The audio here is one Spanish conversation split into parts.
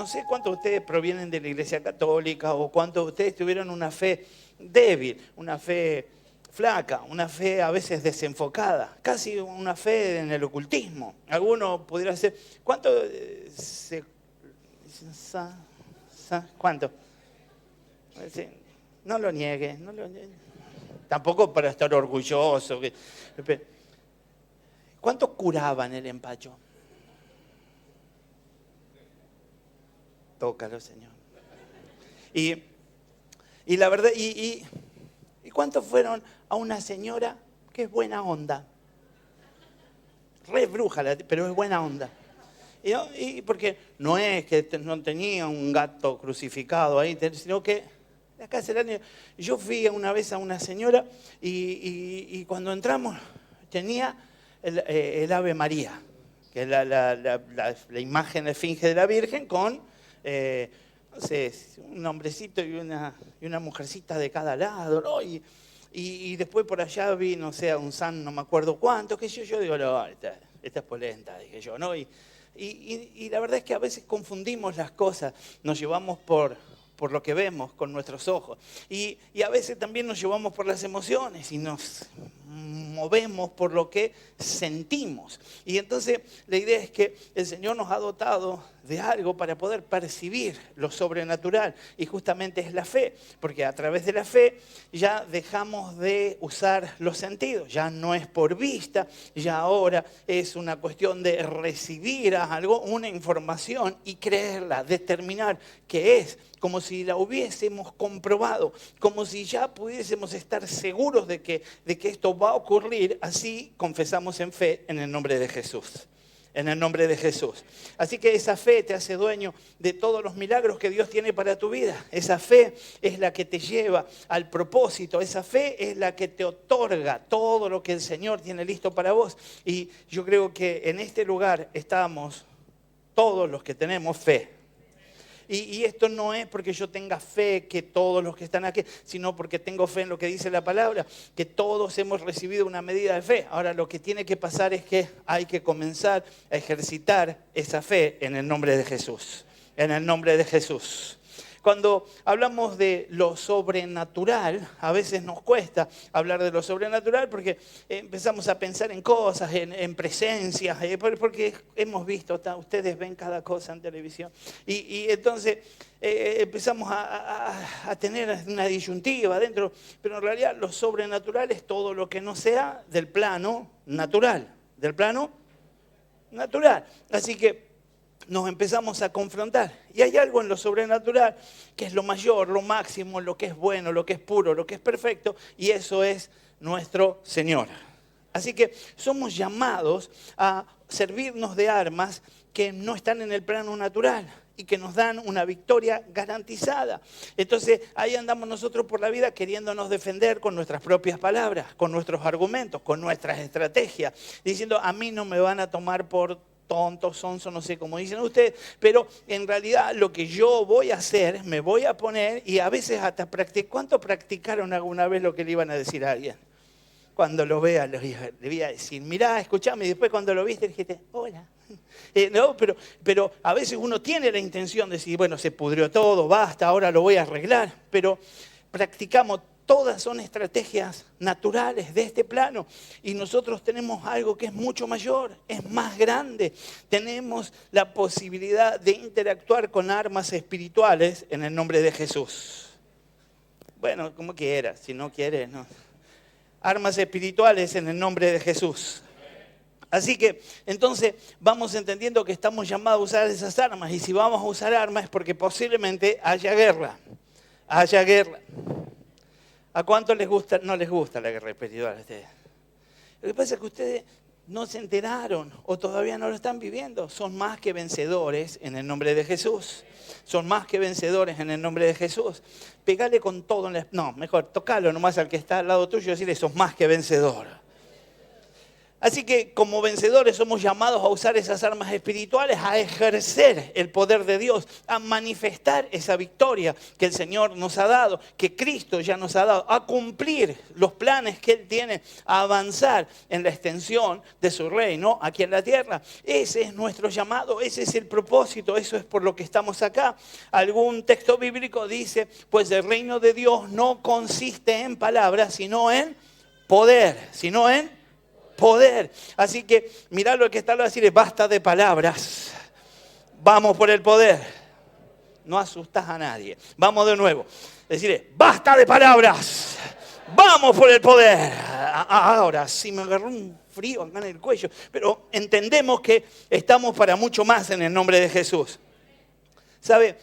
no sé cuántos de ustedes provienen de la Iglesia Católica o cuántos de ustedes tuvieron una fe débil, una fe flaca, una fe a veces desenfocada, casi una fe en el ocultismo. Alguno pudiera ser, ¿cuánto ¿cuánto? Sí, no lo niegue, no lo niegue. Tampoco para estar orgulloso. ¿Cuánto curaban el empacho? Tócalo, Señor. Y la verdad, ¿y cuántos fueron a una señora que es buena onda? Re bruja, pero es buena onda. Y porque no es que no tenía un gato crucificado ahí, sino que acá se la... Yo fui una vez a una señora y cuando entramos tenía el Ave María, que es la imagen esfinge de la Virgen con, no sé, un hombrecito y una mujercita de cada lado, ¿no? Y después por allá vi, no sé, a un san, no me acuerdo cuánto, que yo digo, no, esta es polenta, dije yo, ¿no? Y la verdad es que a veces confundimos las cosas, nos llevamos por lo que vemos con nuestros ojos. Y a veces también nos llevamos por las emociones y nos movemos por lo que sentimos. Y entonces la idea es que el Señor nos ha dotado de algo para poder percibir lo sobrenatural. Y justamente es la fe, porque a través de la fe ya dejamos de usar los sentidos. Ya no es por vista, ya ahora es una cuestión de recibir algo, una información y creerla, determinar qué es, como si la hubiésemos comprobado, como si ya pudiésemos estar seguros de que esto va a ocurrir. Así confesamos en fe en el nombre de Jesús. En el nombre de Jesús. Así que esa fe te hace dueño de todos los milagros que Dios tiene para tu vida. Esa fe es la que te lleva al propósito. Esa fe es la que te otorga todo lo que el Señor tiene listo para vos. Y yo creo que en este lugar estamos todos los que tenemos fe. Y esto no es porque yo tenga fe que todos los que están aquí, sino porque tengo fe en lo que dice la palabra, que todos hemos recibido una medida de fe. Ahora lo que tiene que pasar es que hay que comenzar a ejercitar esa fe en el nombre de Jesús. En el nombre de Jesús. Cuando hablamos de lo sobrenatural, a veces nos cuesta hablar de lo sobrenatural porque empezamos a pensar en cosas, en presencias, porque hemos visto, ustedes ven cada cosa en televisión. Y entonces empezamos a tener una disyuntiva adentro, pero en realidad lo sobrenatural es todo lo que no sea del plano natural, del plano natural. Así que nos empezamos a confrontar. Y hay algo en lo sobrenatural que es lo mayor, lo máximo, lo que es bueno, lo que es puro, lo que es perfecto, y eso es nuestro Señor. Así que somos llamados a servirnos de armas que no están en el plano natural y que nos dan una victoria garantizada. Entonces ahí andamos nosotros por la vida queriéndonos defender con nuestras propias palabras, con nuestros argumentos, con nuestras estrategias, diciendo a mí no me van a tomar por tontos, sonso, no sé cómo dicen ustedes, pero en realidad lo que yo voy a hacer, me voy a poner y a veces hasta practicar. ¿Cuánto practicaron alguna vez lo que le iban a decir a alguien? Cuando lo vea, le voy a decir, mirá, escuchame, y después cuando lo viste dijiste, hola. No, pero a veces uno tiene la intención de decir, bueno, se pudrió todo, basta, ahora lo voy a arreglar, pero practicamos. Todas son estrategias naturales de este plano y nosotros tenemos algo que es mucho mayor, es más grande. Tenemos la posibilidad de interactuar con armas espirituales en el nombre de Jesús. Bueno, como quieras, si no quieres, no. Armas espirituales en el nombre de Jesús. Así que entonces vamos entendiendo que estamos llamados a usar esas armas y si vamos a usar armas es porque posiblemente haya guerra. Haya guerra. ¿A cuánto les gusta? No les gusta la guerra espiritual a ustedes. Lo que pasa es que ustedes no se enteraron o todavía no lo están viviendo. Son más que vencedores en el nombre de Jesús. Son más que vencedores en el nombre de Jesús. Pegale con todo. No, mejor, tocalo nomás al que está al lado tuyo y decirle, sos más que vencedor. Así que como vencedores somos llamados a usar esas armas espirituales, a ejercer el poder de Dios, a manifestar esa victoria que el Señor nos ha dado, que Cristo ya nos ha dado, a cumplir los planes que Él tiene, a avanzar en la extensión de su reino aquí en la tierra. Ese es nuestro llamado, ese es el propósito, eso es por lo que estamos acá. Algún texto bíblico dice, pues el reino de Dios no consiste en palabras, sino en poder, sino en poder. Así que mirá lo que está al decir, basta de palabras, vamos por el poder. No asustas a nadie. Vamos de nuevo. Decirle, basta de palabras, vamos por el poder. Ahora sí me agarró un frío acá en el cuello, pero entendemos que estamos para mucho más en el nombre de Jesús. ¿Sabe?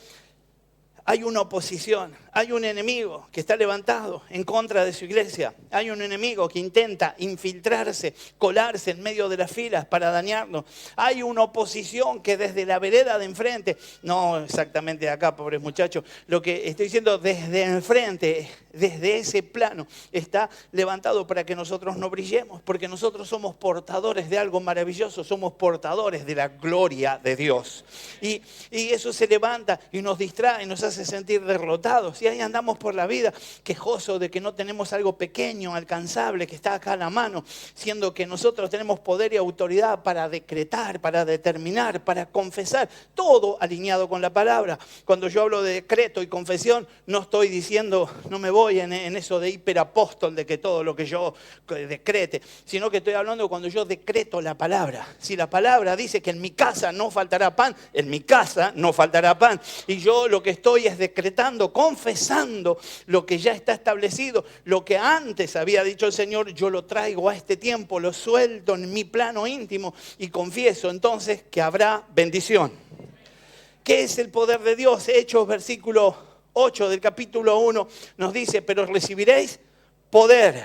Hay una oposición, hay un enemigo que está levantado en contra de su iglesia. Hay un enemigo que intenta infiltrarse, colarse en medio de las filas para dañarnos. Hay una oposición que desde la vereda de enfrente, no exactamente de acá, pobres muchachos, lo que estoy diciendo desde enfrente, desde ese plano, está levantado para que nosotros no brillemos, porque nosotros somos portadores de algo maravilloso, somos portadores de la gloria de Dios. Y eso se levanta y nos distrae, nos hace sentir derrotados. Y ahí andamos por la vida quejosos de que no tenemos algo pequeño, alcanzable, que está acá a la mano, siendo que nosotros tenemos poder y autoridad para decretar, para determinar, para confesar, todo alineado con la palabra. Cuando yo hablo de decreto y confesión, no estoy diciendo, no me voy en eso de hiperapóstol, de que todo lo que yo decrete, sino que estoy hablando cuando yo decreto la palabra. Si la palabra dice que en mi casa no faltará pan, en mi casa no faltará pan. Y yo lo que estoy es decretando, confesando lo que ya está establecido, lo que antes había dicho el Señor, yo lo traigo a este tiempo, lo suelto en mi plano íntimo y confieso entonces que habrá bendición. ¿Qué es el poder de Dios? Hechos, versículo 8 del capítulo 1 nos dice, pero recibiréis poder.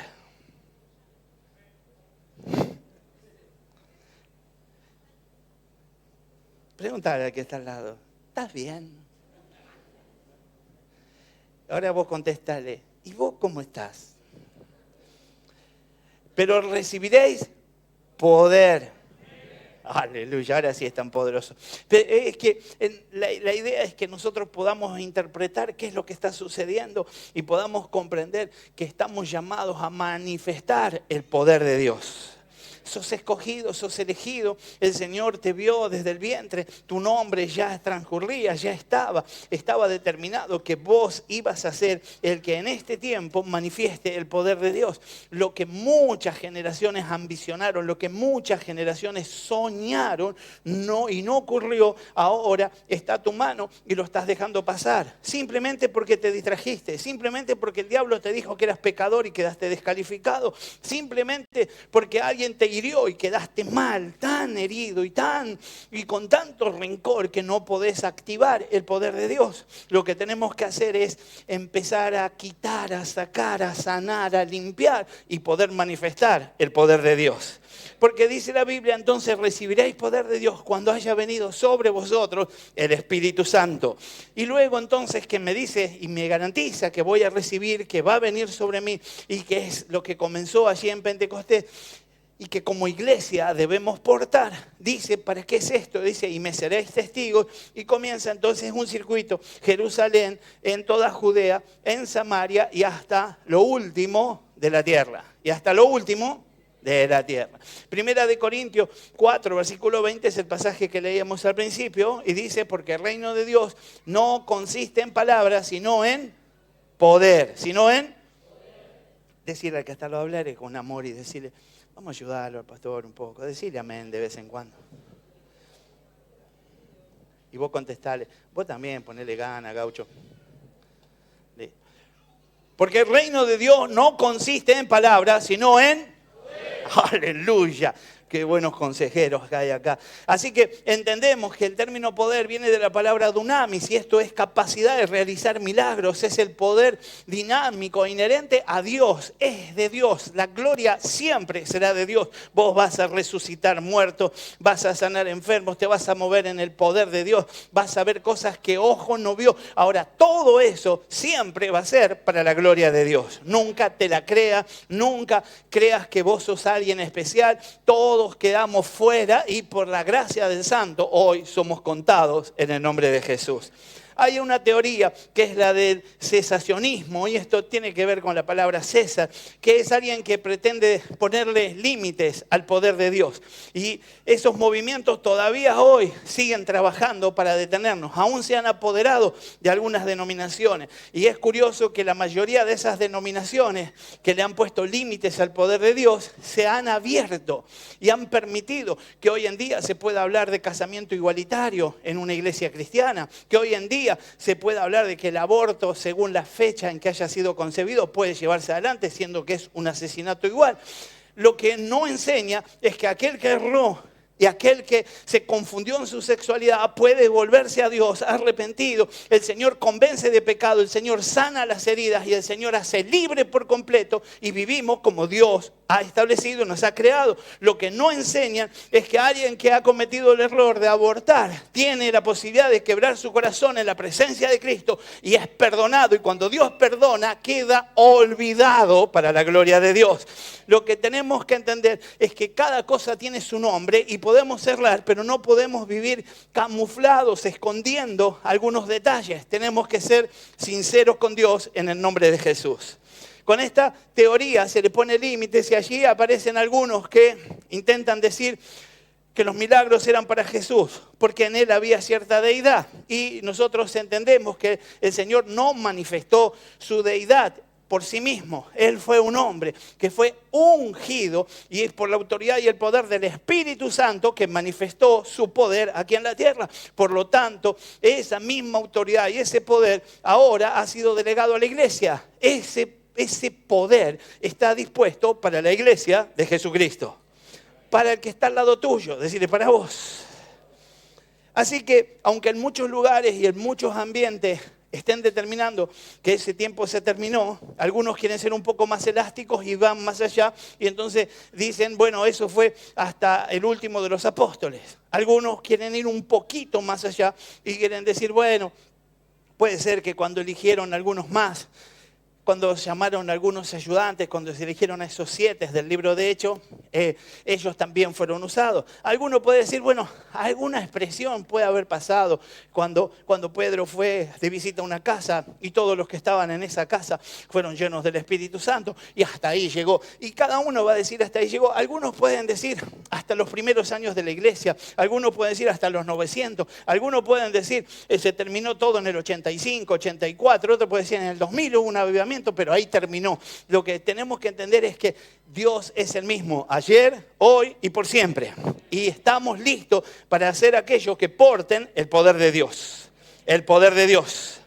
Pregúntale al que está al lado, ¿estás bien? Ahora vos contestale, ¿y vos cómo estás? Pero recibiréis poder. Aleluya, ahora sí es tan poderoso. Pero es que la idea es que nosotros podamos interpretar qué es lo que está sucediendo y podamos comprender que estamos llamados a manifestar el poder de Dios. Sos escogido, sos elegido, el Señor te vio desde el vientre, tu nombre ya transcurría, ya estaba determinado que vos ibas a ser el que en este tiempo manifieste el poder de Dios. Lo que muchas generaciones ambicionaron, lo que muchas generaciones soñaron, y no ocurrió, ahora está a tu mano y lo estás dejando pasar. Simplemente porque te distrajiste, simplemente porque el diablo te dijo que eras pecador y quedaste descalificado, simplemente porque alguien te hirió y quedaste mal, tan herido y con tanto rencor que no podés activar el poder de Dios. Lo que tenemos que hacer es empezar a quitar, a sacar, a sanar, a limpiar y poder manifestar el poder de Dios. Porque dice la Biblia, entonces recibiréis poder de Dios cuando haya venido sobre vosotros el Espíritu Santo. Y luego entonces que me dice y me garantiza que voy a recibir, que va a venir sobre mí y que es lo que comenzó allí en Pentecostés. Y que como iglesia debemos portar. Dice, ¿para qué es esto? Dice, y me seréis testigos. Y comienza entonces un circuito. Jerusalén, en toda Judea, en Samaria y hasta lo último de la tierra. Y hasta lo último de la tierra. Primera de Corintios 4, versículo 20 es el pasaje que leíamos al principio. Y dice, porque el reino de Dios no consiste en palabras, sino en poder. Sino en decirle al que hasta lo hablaré con amor y decirle, vamos a ayudarlo al pastor un poco, decirle amén de vez en cuando. Y vos contestale, vos también ponele gana, gaucho. Porque el reino de Dios no consiste en palabras, sino en poder. Aleluya. Qué buenos consejeros que hay acá. Así que entendemos que el término poder viene de la palabra dunamis y esto es capacidad de realizar milagros. Es el poder dinámico inherente a Dios. Es de Dios. La gloria siempre será de Dios. Vos vas a resucitar muertos, vas a sanar enfermos, te vas a mover en el poder de Dios. Vas a ver cosas que ojo no vio. Ahora, todo eso siempre va a ser para la gloria de Dios. Nunca te la creas, nunca creas que vos sos alguien especial. Todos quedamos fuera y por la gracia del Santo hoy somos contados en el nombre de Jesús. Hay una teoría que es la del cesacionismo y esto tiene que ver con la palabra César, que es alguien que pretende ponerle límites al poder de Dios. Y esos movimientos todavía hoy siguen trabajando para detenernos. Aún se han apoderado de algunas denominaciones. Y es curioso que la mayoría de esas denominaciones que le han puesto límites al poder de Dios se han abierto y han permitido que hoy en día se pueda hablar de casamiento igualitario en una iglesia cristiana, que hoy en día se puede hablar de que el aborto, según la fecha en que haya sido concebido, puede llevarse adelante, siendo que es un asesinato igual. Lo que no enseña es que aquel que erró y aquel que se confundió en su sexualidad puede volverse a Dios arrepentido. El Señor convence de pecado, el Señor sana las heridas y el Señor hace libre por completo y vivimos como Dios ha establecido, nos ha creado. Lo que no enseñan es que alguien que ha cometido el error de abortar tiene la posibilidad de quebrar su corazón en la presencia de Cristo y es perdonado. Y cuando Dios perdona, queda olvidado para la gloria de Dios. Lo que tenemos que entender es que cada cosa tiene su nombre y podemos errar, pero no podemos vivir camuflados, escondiendo algunos detalles. Tenemos que ser sinceros con Dios en el nombre de Jesús. Con esta teoría se le pone límites y allí aparecen algunos que intentan decir que los milagros eran para Jesús, porque en él había cierta deidad. Y nosotros entendemos que el Señor no manifestó su deidad por sí mismo. Él fue un hombre que fue ungido y es por la autoridad y el poder del Espíritu Santo que manifestó su poder aquí en la tierra. Por lo tanto, esa misma autoridad y ese poder ahora ha sido delegado a la iglesia. Ese poder está dispuesto para la iglesia de Jesucristo. Para el que está al lado tuyo, decirle para vos. Así que, aunque en muchos lugares y en muchos ambientes estén determinando que ese tiempo se terminó, algunos quieren ser un poco más elásticos y van más allá y entonces dicen, bueno, eso fue hasta el último de los apóstoles. Algunos quieren ir un poquito más allá y quieren decir, bueno, puede ser que cuando eligieron algunos más, cuando llamaron a algunos ayudantes, cuando se eligieron a esos 7 del libro de Hechos, ellos también fueron usados. Alguno puede decir, bueno, alguna expresión puede haber pasado cuando Pedro fue de visita a una casa y todos los que estaban en esa casa fueron llenos del Espíritu Santo y hasta ahí llegó. Y cada uno va a decir hasta ahí llegó. Algunos pueden decir hasta los primeros años de la iglesia, algunos pueden decir hasta los 900, algunos pueden decir se terminó todo en el 85, 84, otros pueden decir en el 2000 hubo un avivamiento, pero ahí terminó. Lo que tenemos que entender es que Dios es el mismo ayer, hoy y por siempre. Y estamos listos para hacer aquellos que porten el poder de Dios. El poder de Dios.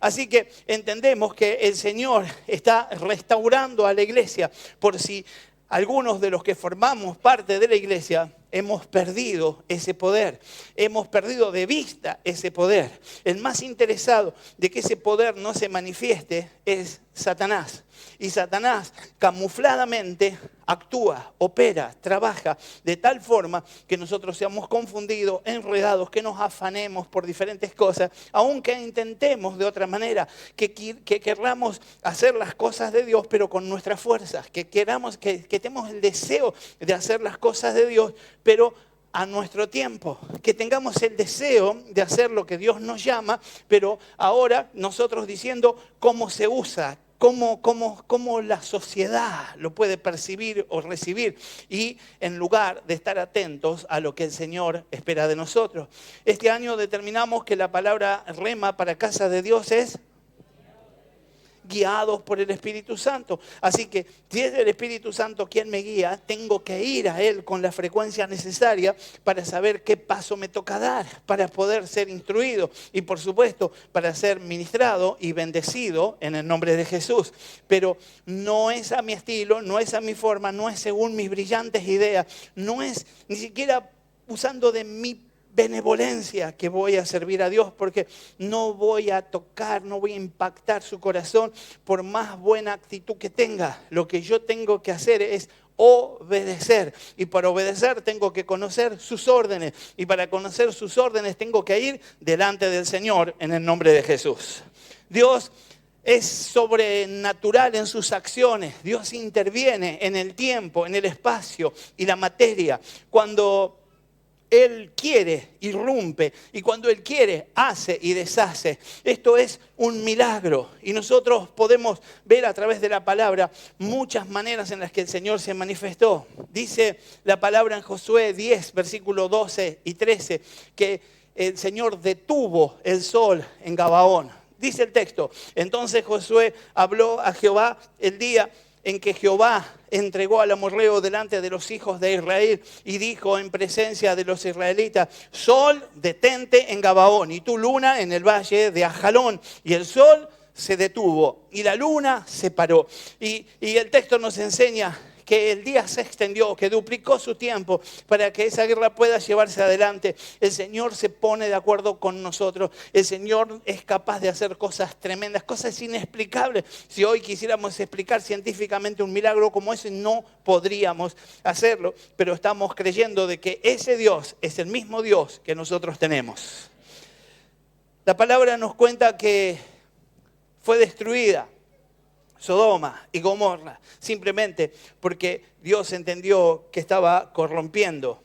Así que entendemos que el Señor está restaurando a la iglesia por si algunos de los que formamos parte de la iglesia hemos perdido ese poder, hemos perdido de vista ese poder. El más interesado de que ese poder no se manifieste es Satanás. Y Satanás camufladamente actúa, opera, trabaja de tal forma que nosotros seamos confundidos, enredados, que nos afanemos por diferentes cosas, aunque intentemos de otra manera, que querramos hacer las cosas de Dios, pero con nuestras fuerzas, que tengamos el deseo de hacer las cosas de Dios, pero a nuestro tiempo, que tengamos el deseo de hacer lo que Dios nos llama, pero ahora nosotros diciendo cómo se usa, cómo la sociedad lo puede percibir o recibir y en lugar de estar atentos a lo que el Señor espera de nosotros. Este año determinamos que la palabra rema para casa de Dios es guiados por el Espíritu Santo. Así que si es el Espíritu Santo quien me guía, tengo que ir a Él con la frecuencia necesaria para saber qué paso me toca dar, para poder ser instruido y por supuesto para ser ministrado y bendecido en el nombre de Jesús. Pero no es a mi estilo, no es a mi forma, no es según mis brillantes ideas, no es ni siquiera usando de mi benevolencia que voy a servir a Dios, porque no voy a tocar, no voy a impactar su corazón por más buena actitud que tenga. Lo que yo tengo que hacer es obedecer, y para obedecer tengo que conocer sus órdenes, y para conocer sus órdenes tengo que ir delante del Señor en el nombre de Jesús. Dios es sobrenatural en sus acciones. Dios interviene en el tiempo, en el espacio y la materia. Cuando Él quiere, irrumpe, y cuando Él quiere, hace y deshace. Esto es un milagro, y nosotros podemos ver a través de la palabra muchas maneras en las que el Señor se manifestó. Dice la palabra en Josué 10, versículos 12 y 13, que el Señor detuvo el sol en Gabaón. Dice el texto: entonces Josué habló a Jehová el día en que Jehová entregó al amorreo delante de los hijos de Israel, y dijo en presencia de los israelitas: sol, detente en Gabaón, y tu luna en el valle de Ajalón. Y el sol se detuvo y la luna se paró. Y el texto nos enseña que el día se extendió, que duplicó su tiempo para que esa guerra pueda llevarse adelante. El Señor se pone de acuerdo con nosotros. El Señor es capaz de hacer cosas tremendas, cosas inexplicables. Si hoy quisiéramos explicar científicamente un milagro como ese, no podríamos hacerlo, pero estamos creyendo de que ese Dios es el mismo Dios que nosotros tenemos. La palabra nos cuenta que fue destruida Sodoma y Gomorra, simplemente porque Dios entendió que estaba corrompiendo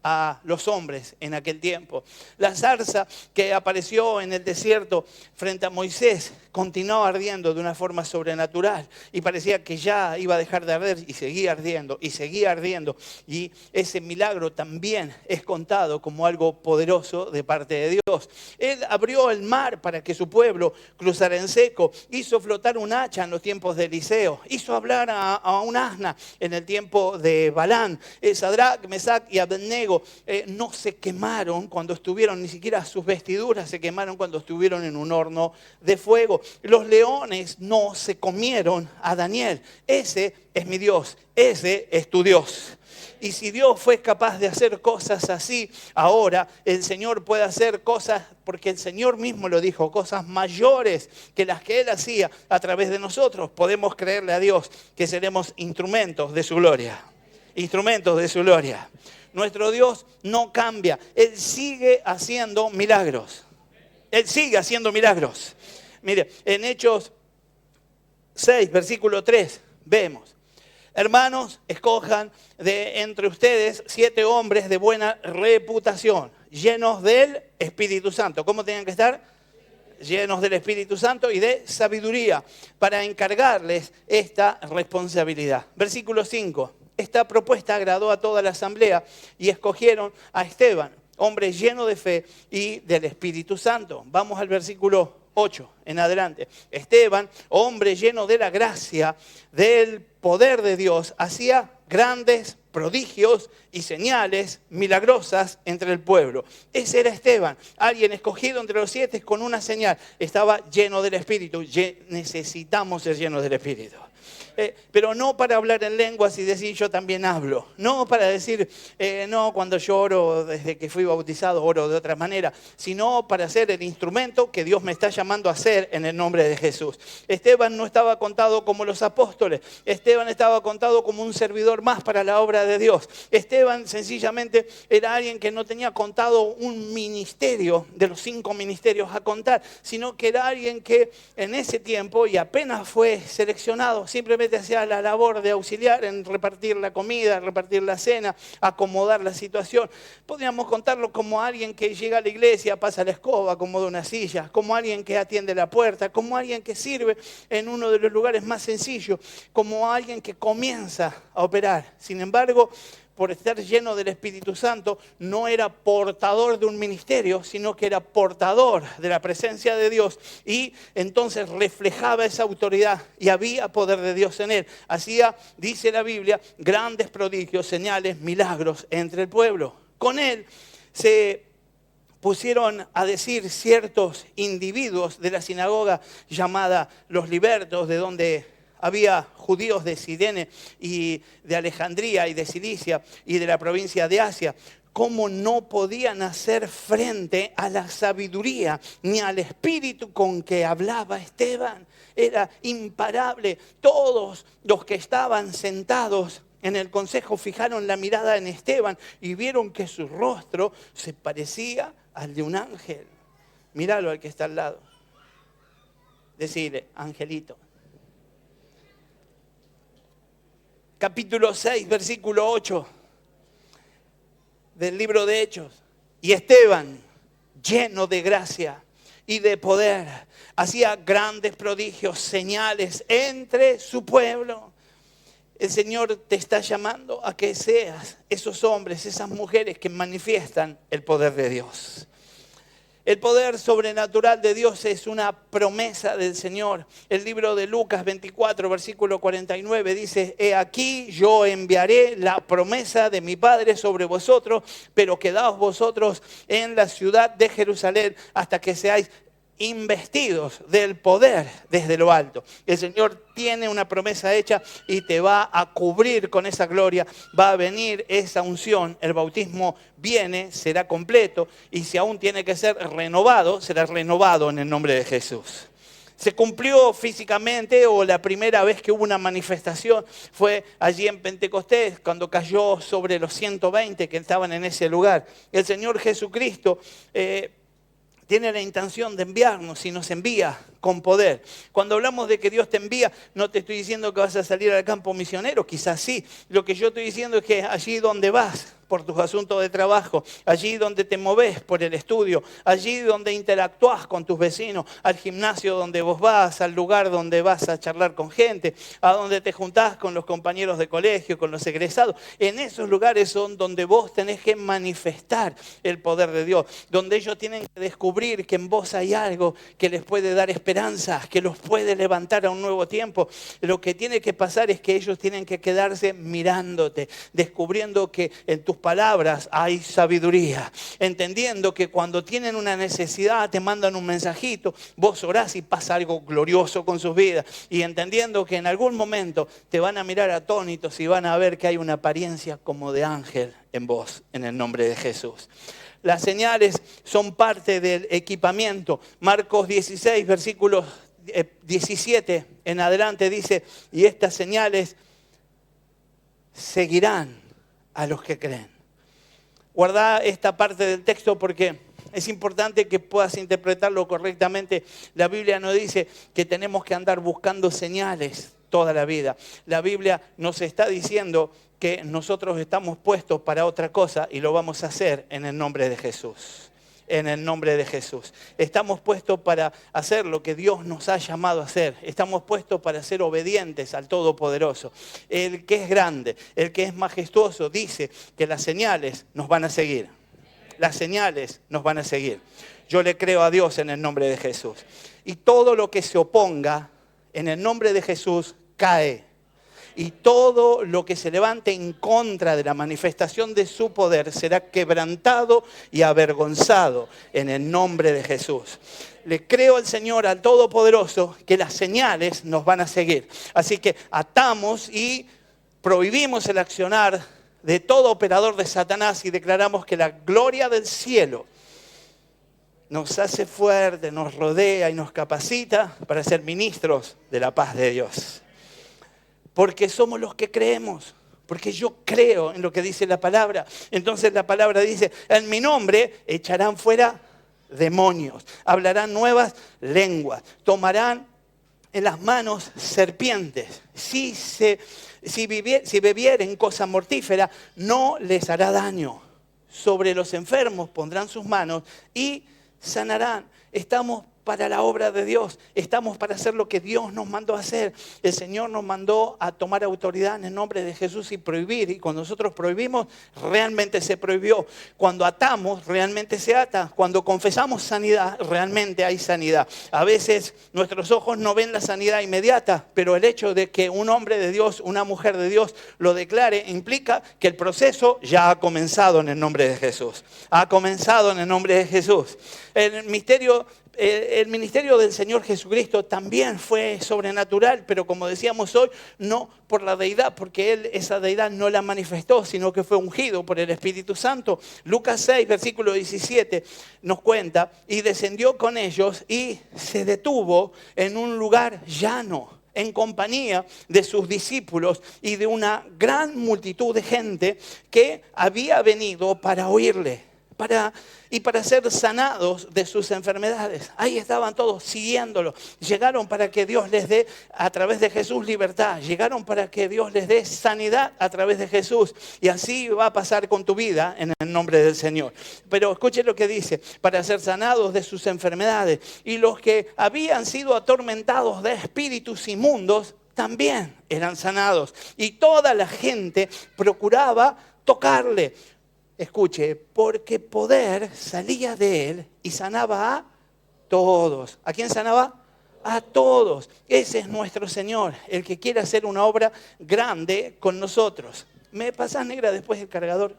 a los hombres en aquel tiempo. La zarza que apareció en el desierto frente a Moisés continuaba ardiendo de una forma sobrenatural, y parecía que ya iba a dejar de arder, y seguía ardiendo y seguía ardiendo. Y ese milagro también es contado como algo poderoso de parte de Dios. Él abrió el mar para que su pueblo cruzara en seco, hizo flotar un hacha en los tiempos de Eliseo, hizo hablar a un asna en el tiempo de Balán. Sadrac, Mesac y Abednego no se quemaron cuando estuvieron, ni siquiera sus vestiduras se quemaron cuando estuvieron en un horno de fuego. Los leones no se comieron a Daniel. Ese es mi Dios, ese es tu Dios. Y si Dios fue capaz de hacer cosas así, ahora el Señor puede hacer cosas, porque el Señor mismo lo dijo, cosas mayores que las que Él hacía a través de nosotros. Podemos creerle a Dios que seremos instrumentos de su gloria. Instrumentos de su gloria. Nuestro Dios no cambia. Él sigue haciendo milagros. Él sigue haciendo milagros. Mire, en Hechos 6, versículo 3, vemos: hermanos, escojan de entre ustedes 7 hombres de buena reputación, llenos del Espíritu Santo. ¿Cómo tenían que estar? Llenos del Espíritu Santo y de sabiduría, para encargarles esta responsabilidad. Versículo 5. Esta propuesta agradó a toda la asamblea, y escogieron a Esteban, hombre lleno de fe y del Espíritu Santo. Vamos al versículo 8 en adelante. Esteban, hombre lleno de la gracia, del poder de Dios, hacía grandes prodigios y señales milagrosas entre el pueblo. Ese era Esteban, alguien escogido entre los 7 con una señal. Estaba lleno del Espíritu. Necesitamos ser llenos del Espíritu. Pero no para hablar en lenguas y decir yo también hablo. No para decir, no, cuando yo oro desde que fui bautizado oro de otra manera. Sino para ser el instrumento que Dios me está llamando a ser en el nombre de Jesús. Esteban no estaba contado como los apóstoles. Esteban estaba contado como un servidor más para la obra de Dios. Esteban sencillamente era alguien que no tenía contado un ministerio de los 5 ministerios a contar. Sino que era alguien que en ese tiempo, y apenas fue seleccionado, simplemente hacía la labor de auxiliar en repartir la comida, repartir la cena, acomodar la situación. Podríamos contarlo como alguien que llega a la iglesia, pasa la escoba, acomoda una silla, como alguien que atiende la puerta, como alguien que sirve en uno de los lugares más sencillos, como alguien que comienza a operar. Sin embargo, por estar lleno del Espíritu Santo, no era portador de un ministerio, sino que era portador de la presencia de Dios. Y entonces reflejaba esa autoridad y había poder de Dios en él. Hacía, dice la Biblia, grandes prodigios, señales, milagros entre el pueblo. Con él se pusieron a decir ciertos individuos de la sinagoga llamada los libertos, de donde había judíos de Cirene y de Alejandría y de Cilicia y de la provincia de Asia, cómo no podían hacer frente a la sabiduría ni al espíritu con que hablaba Esteban. Era imparable. Todos los que estaban sentados en el consejo fijaron la mirada en Esteban y vieron que su rostro se parecía al de un ángel. Míralo al que está al lado. Decirle, angelito. Capítulo 6, versículo 8 del libro de Hechos. Y Esteban, lleno de gracia y de poder, hacía grandes prodigios, señales entre su pueblo. El Señor te está llamando a que seas esos hombres, esas mujeres que manifiestan el poder de Dios. El poder sobrenatural de Dios es una promesa del Señor. El libro de Lucas 24, versículo 49 dice: He aquí yo enviaré la promesa de mi Padre sobre vosotros, pero quedaos vosotros en la ciudad de Jerusalén hasta que seáis investidos del poder desde lo alto. El Señor tiene una promesa hecha y te va a cubrir con esa gloria. Va a venir esa unción. El bautismo viene, será completo, y si aún tiene que ser renovado, será renovado en el nombre de Jesús. Se cumplió físicamente, o la primera vez que hubo una manifestación fue allí en Pentecostés, cuando cayó sobre los 120 que estaban en ese lugar. El Señor Jesucristo tiene la intención de enviarnos y nos envía con poder. Cuando hablamos de que Dios te envía, no te estoy diciendo que vas a salir al campo misionero, quizás sí. Lo que yo estoy diciendo es que allí donde vas por tus asuntos de trabajo, allí donde te moves por el estudio, allí donde interactúas con tus vecinos, al gimnasio donde vos vas, al lugar donde vas a charlar con gente, a donde te juntás con los compañeros de colegio, con los egresados, en esos lugares son donde vos tenés que manifestar el poder de Dios, donde ellos tienen que descubrir que en vos hay algo que les puede dar esperanza, que los puede levantar a un nuevo tiempo. Lo que tiene que pasar es que ellos tienen que quedarse mirándote, descubriendo que en tus palabras hay sabiduría, entendiendo que cuando tienen una necesidad te mandan un mensajito, vos orás y pasa algo glorioso con sus vidas, y entendiendo que en algún momento te van a mirar atónitos y van a ver que hay una apariencia como de ángel en vos, en el nombre de Jesús. Las señales son parte del equipamiento. Marcos 16, versículos 17 en adelante dice: y estas señales seguirán a los que creen. Guarda esta parte del texto porque es importante que puedas interpretarlo correctamente. La Biblia no dice que tenemos que andar buscando señales toda la vida. La Biblia nos está diciendo que nosotros estamos puestos para otra cosa y lo vamos a hacer en el nombre de Jesús. En el nombre de Jesús. Estamos puestos para hacer lo que Dios nos ha llamado a hacer. Estamos puestos para ser obedientes al Todopoderoso. El que es grande, el que es majestuoso, dice que las señales nos van a seguir. Las señales nos van a seguir. Yo le creo a Dios en el nombre de Jesús. Y todo lo que se oponga en el nombre de Jesús cae. Y todo lo que se levante en contra de la manifestación de su poder será quebrantado y avergonzado en el nombre de Jesús. Le creo al Señor, al Todopoderoso, que las señales nos van a seguir. Así que atamos y prohibimos el accionar de todo operador de Satanás y declaramos que la gloria del cielo nos hace fuerte, nos rodea y nos capacita para ser ministros de la paz de Dios. Porque somos los que creemos, porque yo creo en lo que dice la palabra. Entonces la palabra dice: en mi nombre echarán fuera demonios, hablarán nuevas lenguas, tomarán en las manos serpientes. Si bebieren cosa mortífera, no les hará daño. Sobre los enfermos pondrán sus manos y sanarán. Estamos para la obra de Dios. Estamos para hacer lo que Dios nos mandó a hacer. El Señor nos mandó a tomar autoridad en el nombre de Jesús y prohibir. Y cuando nosotros prohibimos, realmente se prohibió. Cuando atamos, realmente se ata. Cuando confesamos sanidad, realmente hay sanidad. A veces nuestros ojos no ven la sanidad inmediata, pero el hecho de que un hombre de Dios, una mujer de Dios lo declare, implica que el proceso ya ha comenzado en el nombre de Jesús. Ha comenzado en el nombre de Jesús. El ministerio del Señor Jesucristo también fue sobrenatural, pero como decíamos hoy, no por la deidad, porque Él esa deidad no la manifestó, sino que fue ungido por el Espíritu Santo. Lucas 6, versículo 17 nos cuenta, y descendió con ellos y se detuvo en un lugar llano, en compañía de sus discípulos y de una gran multitud de gente que había venido para oírle. Para ser sanados de sus enfermedades. Ahí estaban todos siguiéndolo. Llegaron para que Dios les dé a través de Jesús libertad. Llegaron para que Dios les dé sanidad a través de Jesús. Y así va a pasar con tu vida en el nombre del Señor. Pero escuche lo que dice, para ser sanados de sus enfermedades. Y los que habían sido atormentados de espíritus inmundos también eran sanados. Y toda la gente procuraba tocarle. Escuche, porque poder salía de él y sanaba a todos. ¿A quién sanaba? A todos. Ese es nuestro Señor, el que quiere hacer una obra grande con nosotros. ¿Me pasas, negra, después el cargador?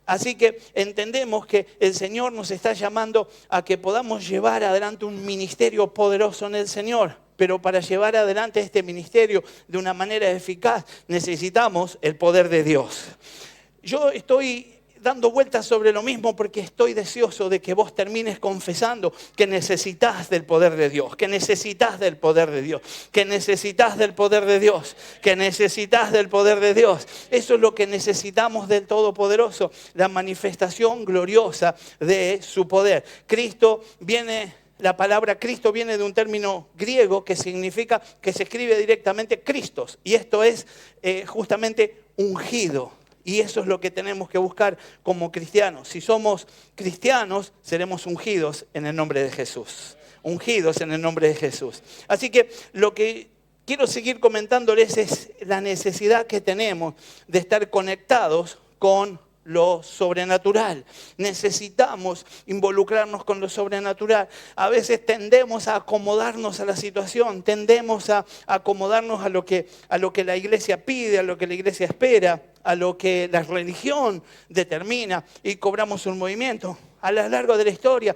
Así que entendemos que el Señor nos está llamando a que podamos llevar adelante un ministerio poderoso en el Señor. Pero para llevar adelante este ministerio de una manera eficaz necesitamos el poder de Dios. Yo estoy dando vueltas sobre lo mismo porque estoy deseoso de que vos termines confesando que necesitas del poder de Dios, que necesitas del poder de Dios, que necesitas del poder de Dios, que necesitas del poder de Dios. Eso es lo que necesitamos del Todopoderoso, la manifestación gloriosa de su poder. La palabra Cristo viene de un término griego que significa, que se escribe directamente Christos, y esto es justamente ungido. Y eso es lo que tenemos que buscar como cristianos. Si somos cristianos, seremos ungidos en el nombre de Jesús. Ungidos en el nombre de Jesús. Así que lo que quiero seguir comentándoles es la necesidad que tenemos de estar conectados con lo sobrenatural. Necesitamos involucrarnos con lo sobrenatural. A veces tendemos a acomodarnos a la situación, tendemos a acomodarnos a lo que la iglesia pide, a lo que la iglesia espera, a lo que la religión determina y cobramos un movimiento. A lo largo de la historia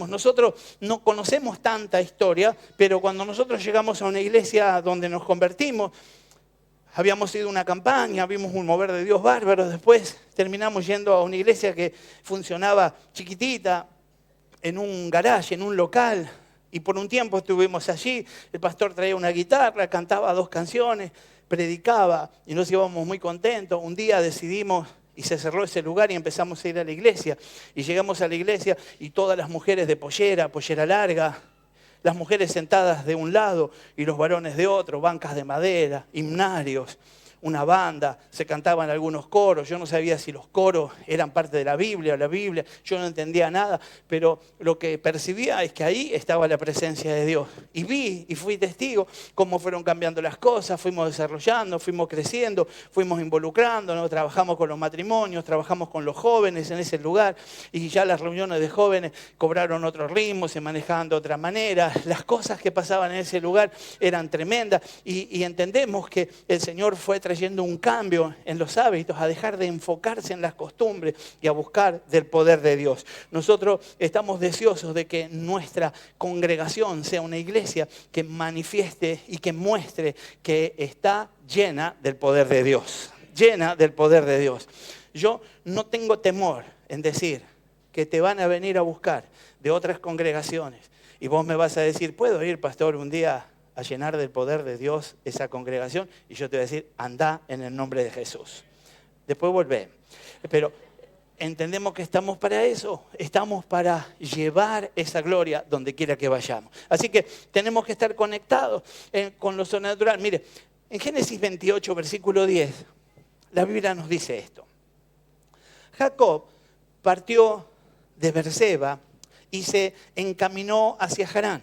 nosotros no conocemos tanta historia, pero cuando nosotros llegamos a una iglesia donde nos convertimos, habíamos ido a una campaña, vimos un mover de Dios bárbaro, después terminamos yendo a una iglesia que funcionaba chiquitita, en un garaje, en un local, y por un tiempo estuvimos allí, el pastor traía una guitarra, cantaba 2 canciones, predicaba y nos íbamos muy contentos. Un día decidimos y se cerró ese lugar y empezamos a ir a la iglesia. Y llegamos a la iglesia y todas las mujeres de pollera larga, las mujeres sentadas de un lado y los varones de otro, bancas de madera, himnarios, una banda, se cantaban algunos coros. Yo no sabía si los coros eran parte de la Biblia, yo no entendía nada, pero lo que percibía es que ahí estaba la presencia de Dios. Y vi y fui testigo cómo fueron cambiando las cosas, fuimos desarrollando, fuimos creciendo, fuimos involucrándonos, trabajamos con los matrimonios, trabajamos con los jóvenes en ese lugar y ya las reuniones de jóvenes cobraron otro ritmo, se manejaban de otra manera. Las cosas que pasaban en ese lugar eran tremendas y entendemos que el Señor fue trayendo un cambio en los hábitos, a dejar de enfocarse en las costumbres y a buscar del poder de Dios. Nosotros estamos deseosos de que nuestra congregación sea una iglesia que manifieste y que muestre que está llena del poder de Dios. Llena del poder de Dios. Yo no tengo temor en decir que te van a venir a buscar de otras congregaciones y vos me vas a decir, ¿puedo ir, pastor, un día a llenar del poder de Dios esa congregación? Y yo te voy a decir, anda en el nombre de Jesús. Después volvé. Pero entendemos que estamos para eso. Estamos para llevar esa gloria donde quiera que vayamos. Así que tenemos que estar conectados con lo sobrenatural. Mire, en Génesis 28, versículo 10, la Biblia nos dice esto. Jacob partió de Berseba y se encaminó hacia Harán.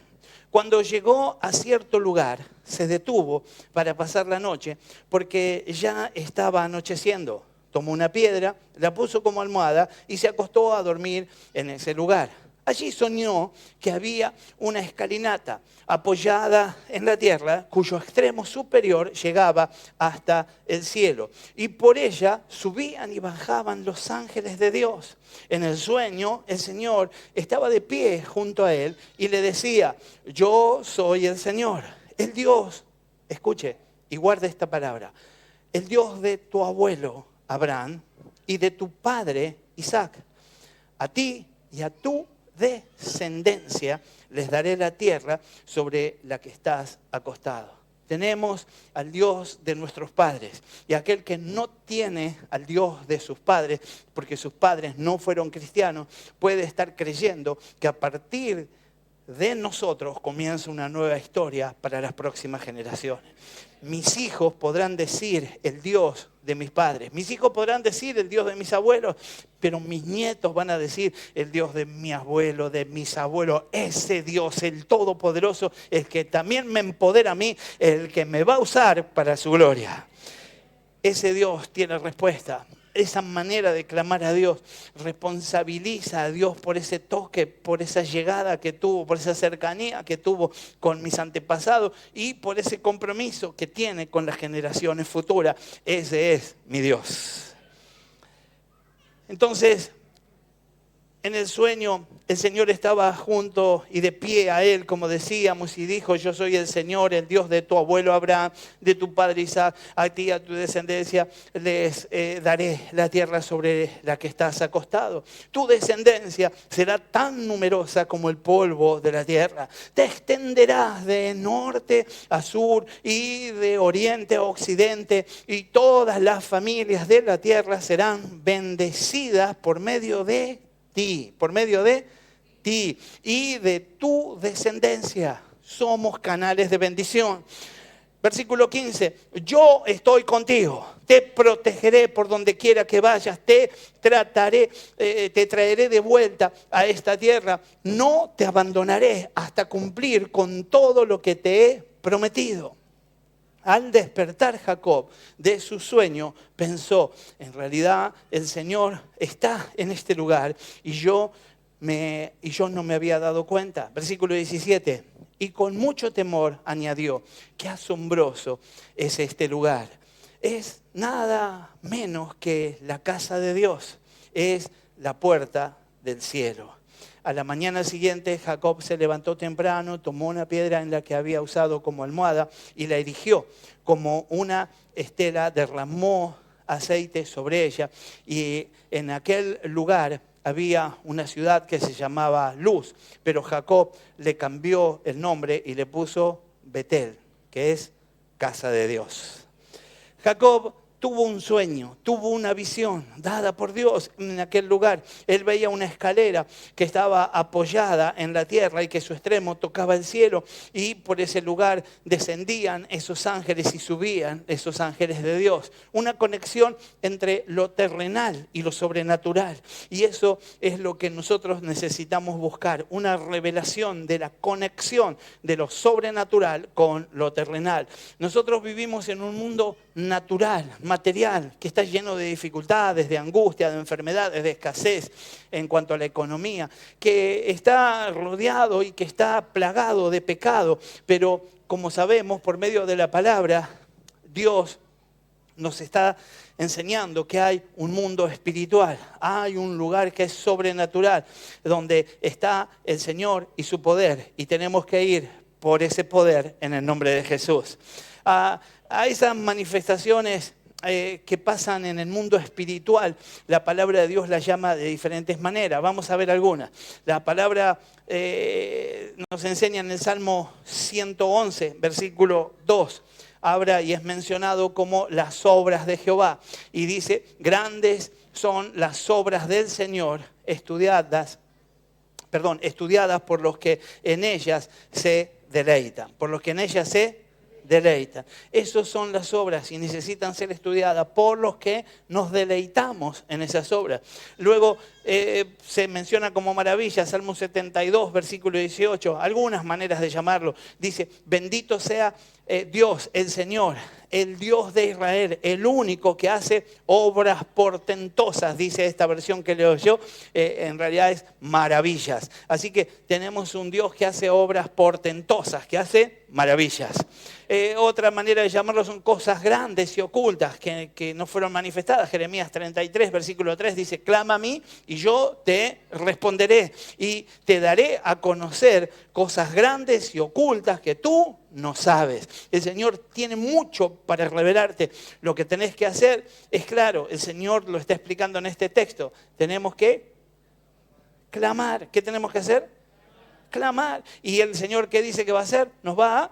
Cuando llegó a cierto lugar, se detuvo para pasar la noche porque ya estaba anocheciendo. Tomó una piedra, la puso como almohada y se acostó a dormir en ese lugar. Allí soñó que había una escalinata apoyada en la tierra cuyo extremo superior llegaba hasta el cielo. Y por ella subían y bajaban los ángeles de Dios. En el sueño el Señor estaba de pie junto a él y le decía: yo soy el Señor, el Dios, escuche y guarde esta palabra, el Dios de tu abuelo Abraham y de tu padre Isaac. A ti y a tu descendencia les daré la tierra sobre la que estás acostado. Tenemos al Dios de nuestros padres, y aquel que no tiene al Dios de sus padres, porque sus padres no fueron cristianos, puede estar creyendo que a partir de nosotros comienza una nueva historia para las próximas generaciones. Mis hijos podrán decir el Dios de mis padres, mis hijos podrán decir el Dios de mis abuelos, pero mis nietos van a decir el Dios de mi abuelo, de mis abuelos. Ese Dios, el Todopoderoso, el que también me empodera a mí, el que me va a usar para su gloria. Ese Dios tiene respuesta. Esa manera de clamar a Dios responsabiliza a Dios por ese toque, por esa llegada que tuvo, por esa cercanía que tuvo con mis antepasados y por ese compromiso que tiene con las generaciones futuras. Ese es mi Dios. Entonces, en el sueño, el Señor estaba junto y de pie a él, como decíamos, y dijo: yo soy el Señor, el Dios de tu abuelo Abraham, de tu padre Isaac. A ti y a tu descendencia les daré la tierra sobre la que estás acostado. Tu descendencia será tan numerosa como el polvo de la tierra. Te extenderás de norte a sur y de oriente a occidente, y todas las familias de la tierra serán bendecidas por medio de ti, y de tu descendencia. Somos canales de bendición. Versículo 15, yo estoy contigo, te protegeré por donde quiera que vayas, te traeré de vuelta a esta tierra, no te abandonaré hasta cumplir con todo lo que te he prometido. Al despertar Jacob de su sueño, pensó: en realidad el Señor está en este lugar y yo no me había dado cuenta. Versículo 17, y con mucho temor añadió: qué asombroso es este lugar. Es nada menos que la casa de Dios, es la puerta del cielo. A la mañana siguiente, Jacob se levantó temprano, tomó una piedra en la que había usado como almohada y la erigió como una estela, derramó aceite sobre ella, y en aquel lugar había una ciudad que se llamaba Luz, pero Jacob le cambió el nombre y le puso Betel, que es casa de Dios. Jacob tuvo un sueño, tuvo una visión dada por Dios en aquel lugar. Él veía una escalera que estaba apoyada en la tierra y que su extremo tocaba el cielo, y por ese lugar descendían esos ángeles y subían esos ángeles de Dios. Una conexión entre lo terrenal y lo sobrenatural. Y eso es lo que nosotros necesitamos buscar, una revelación de la conexión de lo sobrenatural con lo terrenal. Nosotros vivimos en un mundo natural, material, que está lleno de dificultades, de angustia, de enfermedades, de escasez en cuanto a la economía, que está rodeado y que está plagado de pecado, pero como sabemos por medio de la palabra, Dios nos está enseñando que hay un mundo espiritual, hay un lugar que es sobrenatural, donde está el Señor y su poder, y tenemos que ir por ese poder en el nombre de Jesús. A esas manifestaciones que pasan en el mundo espiritual, la palabra de Dios las llama de diferentes maneras. Vamos a ver algunas. La palabra nos enseña en el Salmo 111, versículo 2. Habla y es mencionado como las obras de Jehová. Y dice: grandes son las obras del Señor, estudiadas por los que en ellas se deleitan. Por los que en ellas se deleitan. Esas son las obras y necesitan ser estudiadas por los que nos deleitamos en esas obras. Luego se menciona como maravilla, Salmo 72, versículo 18, algunas maneras de llamarlo. Dice, bendito sea Dios, el Señor, el Dios de Israel, el único que hace obras portentosas, dice esta versión que leo yo, en realidad es maravillas. Así que tenemos un Dios que hace obras portentosas, que hace maravillas. Otra manera de llamarlo son cosas grandes y ocultas que no fueron manifestadas. Jeremías 33, versículo 3 dice, clama a mí y yo te responderé y te daré a conocer cosas grandes y ocultas que tú no sabes. El Señor tiene mucho para revelarte. Lo que tenés que hacer es claro, el Señor lo está explicando en este texto. Tenemos que clamar. ¿Qué tenemos que hacer? Clamar. Y el Señor, ¿qué dice que va a hacer? Nos va a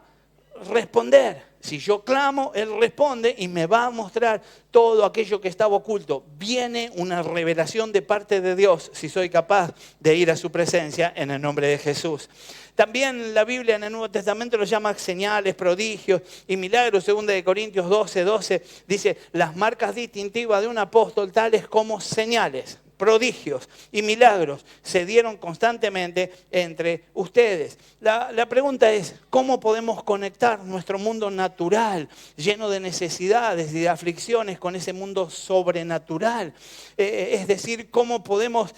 responder. Si yo clamo, Él responde y me va a mostrar todo aquello que estaba oculto. Viene una revelación de parte de Dios si soy capaz de ir a su presencia en el nombre de Jesús. También la Biblia en el Nuevo Testamento lo llama señales, prodigios y milagros. 2 Corintios 12 dice, las marcas distintivas de un apóstol tales como señales, prodigios y milagros se dieron constantemente entre ustedes. La pregunta es, ¿cómo podemos conectar nuestro mundo natural, lleno de necesidades y de aflicciones, con ese mundo sobrenatural? Es decir, ¿cómo podemos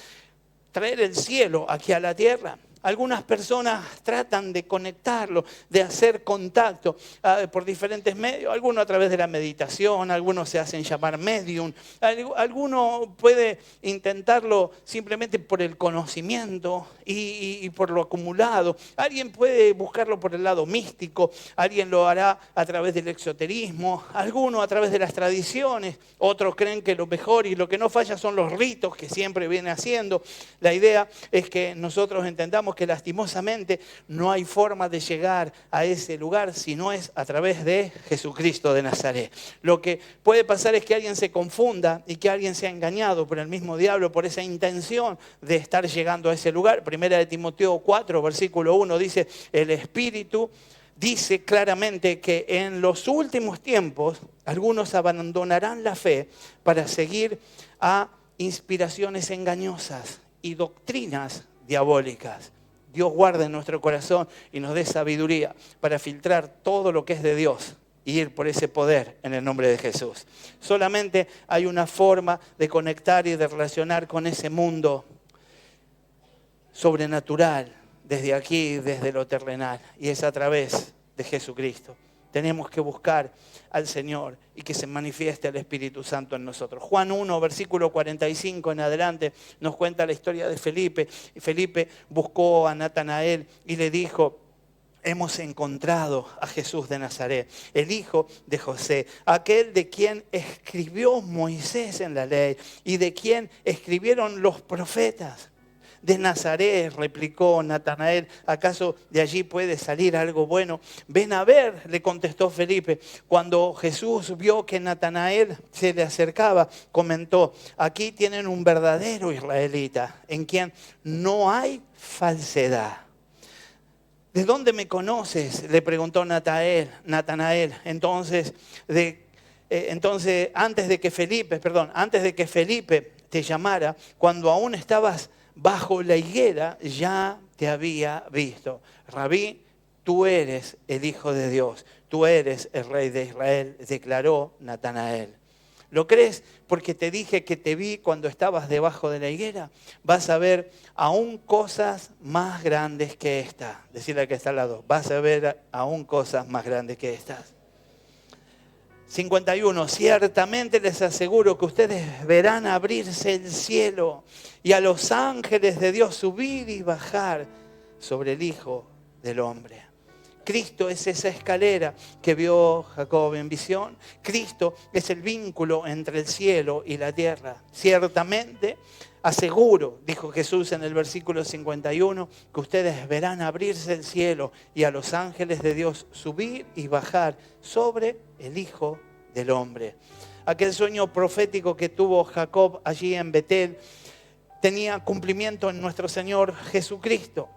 traer el cielo aquí a la tierra? Algunas personas tratan de conectarlo, de hacer contacto por diferentes medios. Algunos a través de la meditación, algunos se hacen llamar medium. Alguno puede intentarlo simplemente por el conocimiento y por lo acumulado. Alguien puede buscarlo por el lado místico. Alguien lo hará a través del exoterismo. Algunos a través de las tradiciones. Otros creen que lo mejor y lo que no falla son los ritos que siempre viene haciendo. La idea es que nosotros entendamos que lastimosamente no hay forma de llegar a ese lugar si no es a través de Jesucristo de Nazaret. Lo que puede pasar es que alguien se confunda y que alguien sea engañado por el mismo diablo por esa intención de estar llegando a ese lugar. Primera de Timoteo 4, versículo 1 dice, el Espíritu dice claramente que en los últimos tiempos algunos abandonarán la fe para seguir a inspiraciones engañosas y doctrinas diabólicas. Dios guarde nuestro corazón y nos dé sabiduría para filtrar todo lo que es de Dios y ir por ese poder en el nombre de Jesús. Solamente hay una forma de conectar y de relacionar con ese mundo sobrenatural desde aquí, desde lo terrenal, y es a través de Jesucristo. Tenemos que buscar al Señor y que se manifieste el Espíritu Santo en nosotros. Juan 1, versículo 45 en adelante, nos cuenta la historia de Felipe. Y Felipe buscó a Natanael y le dijo, hemos encontrado a Jesús de Nazaret, el hijo de José, aquel de quien escribió Moisés en la ley y de quien escribieron los profetas. De Nazaret, replicó Natanael, ¿acaso de allí puede salir algo bueno? Ven a ver, le contestó Felipe. Cuando Jesús vio que Natanael se le acercaba, comentó, aquí tienen un verdadero israelita, en quien no hay falsedad. ¿De dónde me conoces?, le preguntó Natanael. Entonces, antes de que Felipe te llamara, cuando aún estabas bajo la higuera, ya te había visto. Rabí, tú eres el Hijo de Dios, tú eres el Rey de Israel, declaró Natanael. ¿Lo crees? Porque te dije que te vi cuando estabas debajo de la higuera. Vas a ver aún cosas más grandes que estas. Decirle al que está al lado, vas a ver aún cosas más grandes que estas. 51, ciertamente les aseguro que ustedes verán abrirse el cielo y a los ángeles de Dios subir y bajar sobre el Hijo del Hombre. Cristo es esa escalera que vio Jacob en visión. Cristo es el vínculo entre el cielo y la tierra. Ciertamente, aseguro, dijo Jesús en el versículo 51, que ustedes verán abrirse el cielo y a los ángeles de Dios subir y bajar sobre el Hijo del Hombre. Aquel sueño profético que tuvo Jacob allí en Betel tenía cumplimiento en nuestro Señor Jesucristo.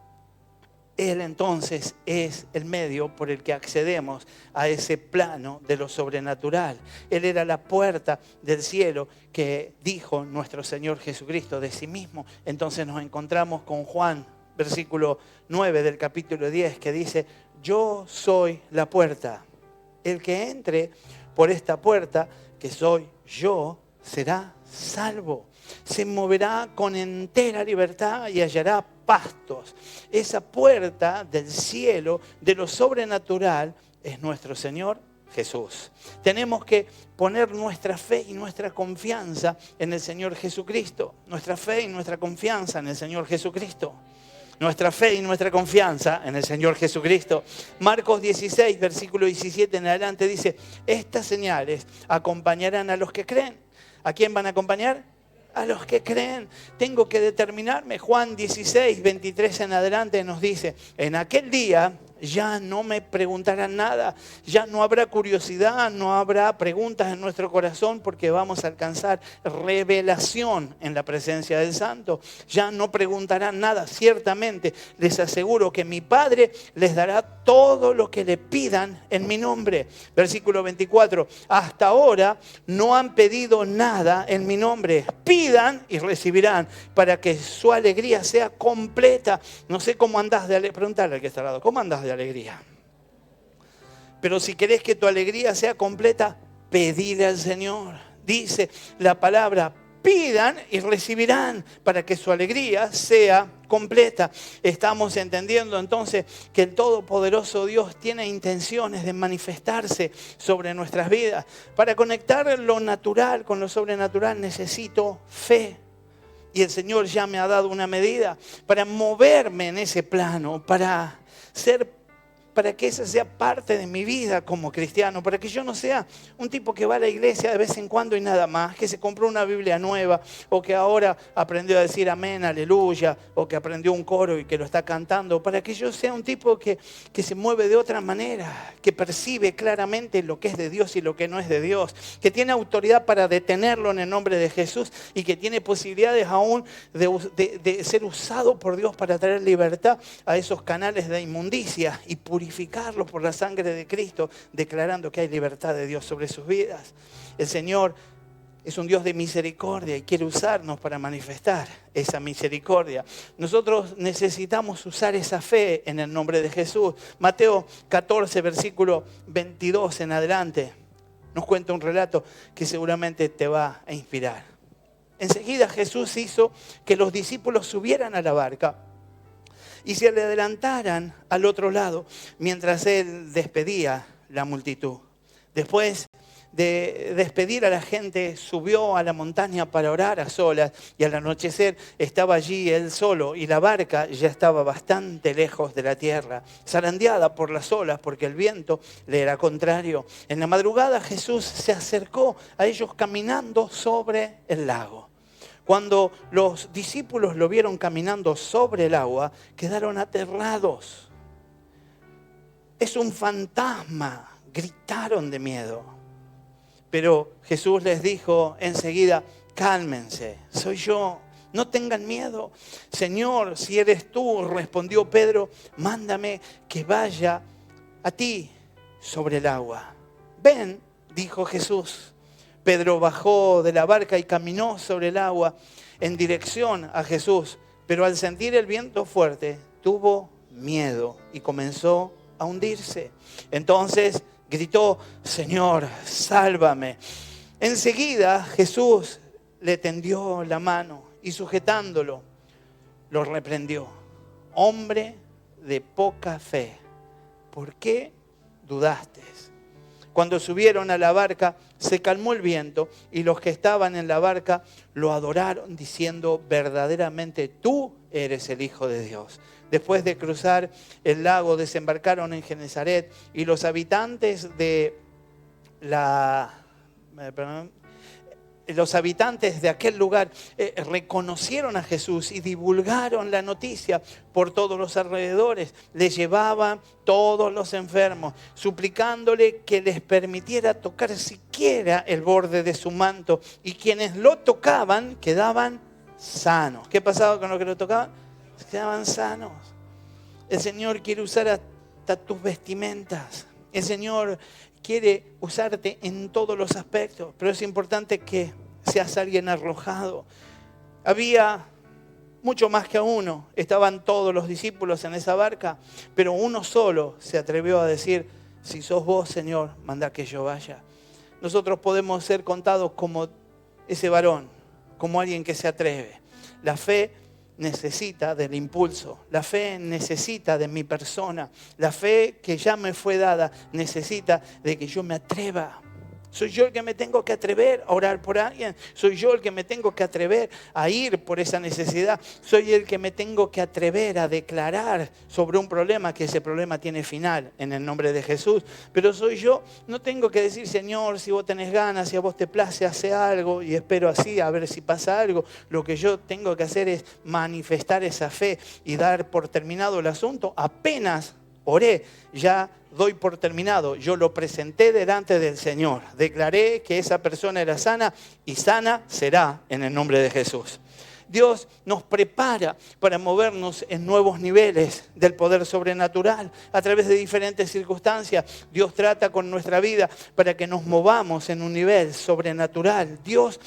Él entonces es el medio por el que accedemos a ese plano de lo sobrenatural. Él era la puerta del cielo que dijo nuestro Señor Jesucristo de sí mismo. Entonces nos encontramos con Juan, versículo 9 del capítulo 10, que dice: yo soy la puerta. El que entre por esta puerta, que soy yo, será salvo. Se moverá con entera libertad y hallará pastos. Esa puerta del cielo, de lo sobrenatural, es nuestro Señor Jesús. Tenemos que poner nuestra fe y nuestra confianza en el Señor Jesucristo. Nuestra fe y nuestra confianza en el Señor Jesucristo. Nuestra fe y nuestra confianza en el Señor Jesucristo. Marcos 16, versículo 17 en adelante dice: estas señales acompañarán a los que creen. ¿A quién van a acompañar? A los que creen. Tengo que determinarme. Juan 16, 23 en adelante nos dice: en aquel día ya no me preguntarán nada, ya no habrá curiosidad, no habrá preguntas en nuestro corazón, porque vamos a alcanzar revelación en la presencia del Santo. Ya no preguntarán nada. Ciertamente les aseguro que mi Padre les dará todo lo que le pidan en mi nombre. Versículo 24: hasta ahora no han pedido nada en mi nombre. Pidan y recibirán, para que su alegría sea completa. No sé cómo andás de alegría. Preguntale al que está al lado: ¿cómo andás de alegría? Pero si querés que tu alegría sea completa, pedile al Señor. Dice la palabra: pidan y recibirán, para que su alegría sea completa. Estamos entendiendo entonces que el Todopoderoso Dios tiene intenciones de manifestarse sobre nuestras vidas. Para conectar lo natural con lo sobrenatural necesito fe. Y el Señor ya me ha dado una medida para moverme en ese plano, para que esa sea parte de mi vida como cristiano, para que yo no sea un tipo que va a la iglesia de vez en cuando y nada más, que se compró una Biblia nueva, o que ahora aprendió a decir amén, aleluya, o que aprendió un coro y que lo está cantando, para que yo sea un tipo que se mueve de otra manera, que percibe claramente lo que es de Dios y lo que no es de Dios, que tiene autoridad para detenerlo en el nombre de Jesús y que tiene posibilidades aún de ser usado por Dios para traer libertad a esos canales de inmundicia y purificarlos por la sangre de Cristo, declarando que hay libertad de Dios sobre sus vidas. El Señor es un Dios de misericordia y quiere usarnos para manifestar esa misericordia. Nosotros necesitamos usar esa fe en el nombre de Jesús. Mateo 14, versículo 22 en adelante, nos cuenta un relato que seguramente te va a inspirar. Enseguida Jesús hizo que los discípulos subieran a la barca y se le adelantaran al otro lado mientras él despedía la multitud. Después de despedir a la gente, subió a la montaña para orar a solas, y al anochecer estaba allí él solo y la barca ya estaba bastante lejos de la tierra, zarandeada por las olas porque el viento le era contrario. En la madrugada Jesús se acercó a ellos caminando sobre el lago. Cuando los discípulos lo vieron caminando sobre el agua, quedaron aterrados. Es un fantasma, gritaron de miedo. Pero Jesús les dijo enseguida: cálmense, soy yo, no tengan miedo. Señor, si eres tú, respondió Pedro, mándame que vaya a ti sobre el agua. Ven, dijo Jesús. Pedro bajó de la barca y caminó sobre el agua en dirección a Jesús, pero al sentir el viento fuerte tuvo miedo y comenzó a hundirse. Entonces gritó: Señor, sálvame. Enseguida Jesús le tendió la mano y sujetándolo, lo reprendió: hombre de poca fe, ¿por qué dudaste? Cuando subieron a la barca, se calmó el viento y los que estaban en la barca lo adoraron diciendo: verdaderamente tú eres el Hijo de Dios. Después de cruzar el lago, desembarcaron en Genesaret y los habitantes de aquel lugar reconocieron a Jesús y divulgaron la noticia por todos los alrededores. Le llevaban todos los enfermos, suplicándole que les permitiera tocar siquiera el borde de su manto. Y quienes lo tocaban quedaban sanos. ¿Qué pasaba con los que lo tocaban? Quedaban sanos. El Señor quiere usar hasta tus vestimentas. El Señor quiere usarte en todos los aspectos, pero es importante que seas alguien arrojado. Había mucho más que uno. Estaban todos los discípulos en esa barca, pero uno solo se atrevió a decir: si sos vos, Señor, manda que yo vaya. Nosotros podemos ser contados como ese varón, como alguien que se atreve. La fe necesita del impulso. La fe necesita de mi persona. La fe que ya me fue dada necesita de que yo me atreva. Soy yo el que me tengo que atrever a orar por alguien. Soy yo el que me tengo que atrever a ir por esa necesidad. Soy el que me tengo que atrever a declarar sobre un problema, que ese problema tiene final en el nombre de Jesús. Pero soy yo, no tengo que decir: Señor, si vos tenés ganas, si a vos te place, hace algo y espero así a ver si pasa algo. Lo que yo tengo que hacer es manifestar esa fe y dar por terminado el asunto. Apenas oré, ya doy por terminado. Yo lo presenté delante del Señor. Declaré que esa persona era sana y sana será en el nombre de Jesús. Dios nos prepara para movernos en nuevos niveles del poder sobrenatural a través de diferentes circunstancias. Dios trata con nuestra vida para que nos movamos en un nivel sobrenatural. Dios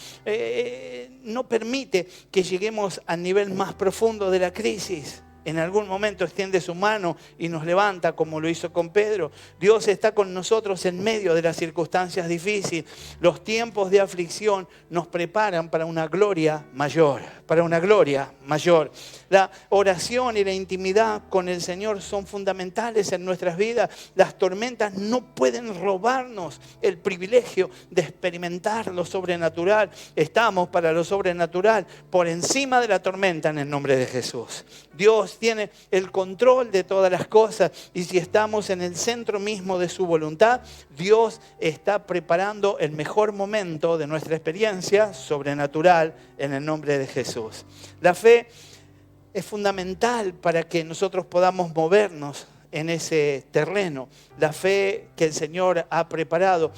no permite que lleguemos al nivel más profundo de la crisis. En algún momento extiende su mano y nos levanta, como lo hizo con Pedro. Dios está con nosotros en medio de las circunstancias difíciles. Los tiempos de aflicción nos preparan para una gloria mayor, para una gloria mayor. La oración y la intimidad con el Señor son fundamentales en nuestras vidas. Las tormentas no pueden robarnos el privilegio de experimentar lo sobrenatural. Estamos para lo sobrenatural por encima de la tormenta en el nombre de Jesús. Dios tiene el control de todas las cosas y si estamos en el centro mismo de su voluntad, Dios está preparando el mejor momento de nuestra experiencia sobrenatural en el nombre de Jesús. La fe es fundamental para que nosotros podamos movernos en ese terreno. La fe que el Señor ha preparado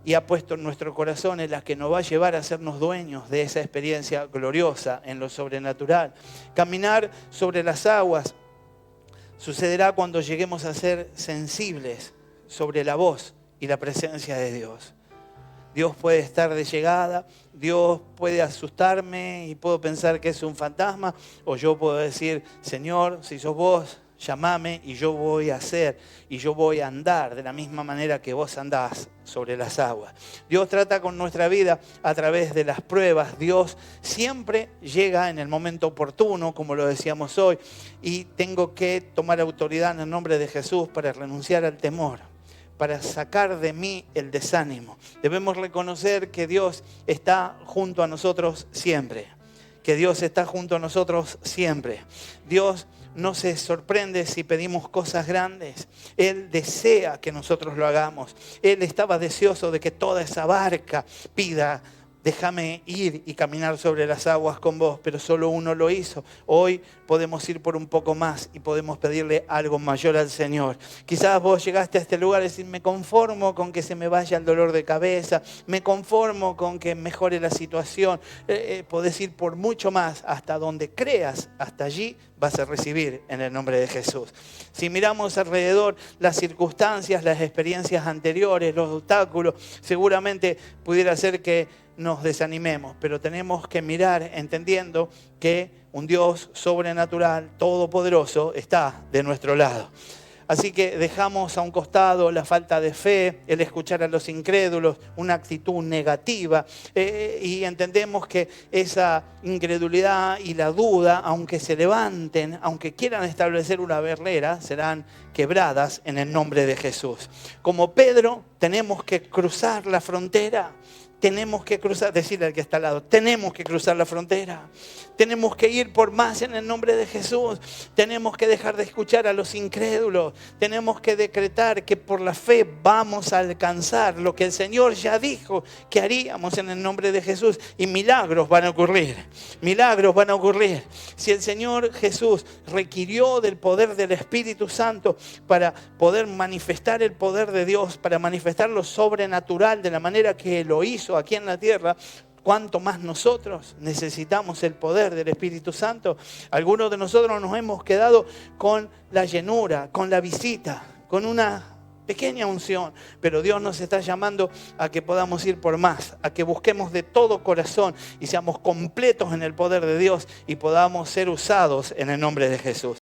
y ha puesto en nuestro corazón es la que nos va a llevar a hacernos dueños de esa experiencia gloriosa en lo sobrenatural. Caminar sobre las aguas sucederá cuando lleguemos a ser sensibles sobre la voz y la presencia de Dios. Dios puede estar de llegada, Dios puede asustarme y puedo pensar que es un fantasma, o yo puedo decir: Señor, si sos vos, llamame y yo voy a hacer y yo voy a andar de la misma manera que vos andás sobre las aguas. Dios trata con nuestra vida a través de las pruebas. Dios siempre llega en el momento oportuno, como lo decíamos hoy, y tengo que tomar autoridad en el nombre de Jesús para renunciar al temor, para sacar de mí el desánimo. Debemos reconocer que Dios está junto a nosotros siempre. Que Dios está junto a nosotros siempre. Dios no se sorprende si pedimos cosas grandes. Él desea que nosotros lo hagamos. Él estaba deseoso de que toda esa barca pida: déjame ir y caminar sobre las aguas con vos, pero solo uno lo hizo. Hoy podemos ir por un poco más y podemos pedirle algo mayor al Señor. Quizás vos llegaste a este lugar y decís: me conformo con que se me vaya el dolor de cabeza, me conformo con que mejore la situación. Podés ir por mucho más, hasta donde creas, hasta allí vas a recibir en el nombre de Jesús. Si miramos alrededor las circunstancias, las experiencias anteriores, los obstáculos, seguramente pudiera ser que nos desanimemos, pero tenemos que mirar entendiendo que un Dios sobrenatural, todopoderoso, está de nuestro lado. Así que dejamos a un costado la falta de fe, el escuchar a los incrédulos, una actitud negativa, y entendemos que esa incredulidad y la duda, aunque se levanten, aunque quieran establecer una barrera, serán quebradas en el nombre de Jesús. Como Pedro, tenemos que cruzar la frontera. Tenemos que cruzar, decirle al que está al lado, tenemos que cruzar la frontera. Tenemos que ir por más en el nombre de Jesús. Tenemos que dejar de escuchar a los incrédulos. Tenemos que decretar que por la fe vamos a alcanzar lo que el Señor ya dijo que haríamos en el nombre de Jesús. Y milagros van a ocurrir. Milagros van a ocurrir. Si el Señor Jesús requirió del poder del Espíritu Santo para poder manifestar el poder de Dios, para manifestar lo sobrenatural de la manera que lo hizo aquí en la tierra, ¿Cuánto más nosotros necesitamos el poder del Espíritu Santo? Algunos de nosotros nos hemos quedado con la llenura, con la visita, con una pequeña unción, pero Dios nos está llamando a que podamos ir por más, a que busquemos de todo corazón y seamos completos en el poder de Dios y podamos ser usados en el nombre de Jesús.